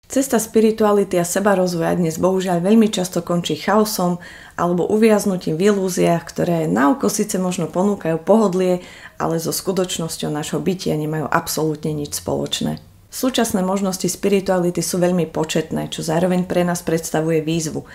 Cesta spirituality a sebarozvoja dnes bohužiaľ veľmi často končí chaosom alebo uviaznutím v ilúziách, ktoré naoko síce možno ponúkajú pohodlie, ale so skutočnosťou nášho bytia nemajú absolútne nič spoločné. Súčasné možnosti spirituality sú veľmi početné, čo zároveň pre nás predstavuje výzvu.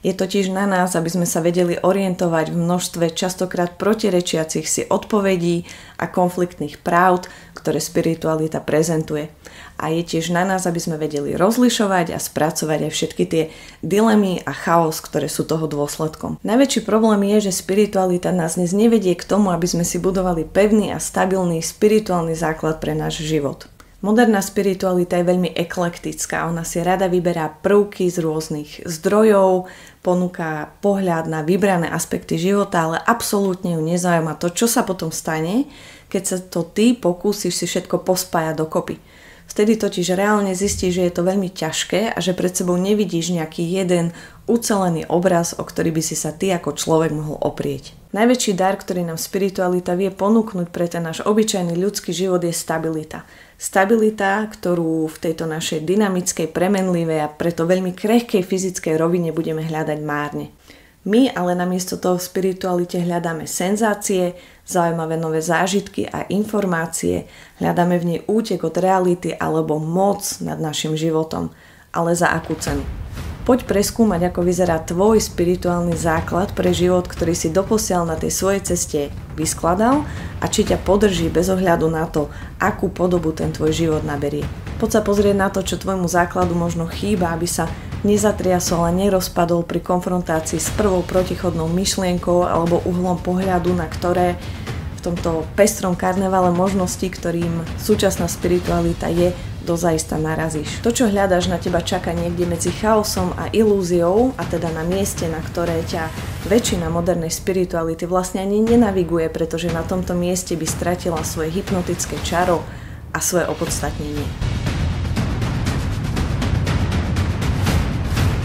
Je totiž na nás, aby sme sa vedeli orientovať v množstve častokrát protirečiacich si odpovedí a konfliktných pravd, ktoré spiritualita prezentuje. A je tiež na nás, aby sme vedeli rozlišovať a spracovať aj všetky tie dilemy a chaos, ktoré sú toho dôsledkom. Najväčší problém je, že spiritualita nás dnes nevedie k tomu, aby sme si budovali pevný a stabilný spirituálny základ pre náš život. Moderná spiritualita je veľmi eklektická, ona si rada vyberá prvky z rôznych zdrojov, ponúka pohľad na vybrané aspekty života, ale absolútne ju nezaujíma to, čo sa potom stane, keď sa to ty pokúsiš si všetko pospájať dokopy. Vtedy totiž reálne zistíš, že je to veľmi ťažké a že pred sebou nevidíš nejaký jeden ucelený obraz, o ktorý by si sa ty ako človek mohol oprieť. Najväčší dar, ktorý nám spiritualita vie ponúknuť pre ten náš obyčajný ľudský život, je stabilita. Stabilita, ktorú v tejto našej dynamickej, premenlivej a preto veľmi krehkej fyzickej rovine budeme hľadať márne. My ale namiesto toho v spiritualite hľadáme senzácie, zaujímavé nové zážitky a informácie, hľadáme v nej útek od reality alebo moc nad našim životom. Ale za akú cenu? Poď preskúmať, ako vyzerá tvoj spirituálny základ pre život, ktorý si doposiaľ na tej svojej ceste vyskladal a či ťa podrží bez ohľadu na to, akú podobu ten tvoj život naberie. Poď sa pozrieť na to, čo tvojmu základu možno chýba, aby sa nezatriasol a nerozpadol pri konfrontácii s prvou protichodnou myšlienkou alebo uhlom pohľadu, na ktoré v tomto pestrom karnevale možností, ktorým súčasná spiritualita je, dozaista narazíš. To, čo hľadáš, na teba čaká niekde medzi chaosom a ilúziou, a teda na mieste, na ktoré ťa väčšina modernej spirituality vlastne ani nenaviguje, pretože na tomto mieste by stratila svoje hypnotické čaro a svoje opodstatnenie.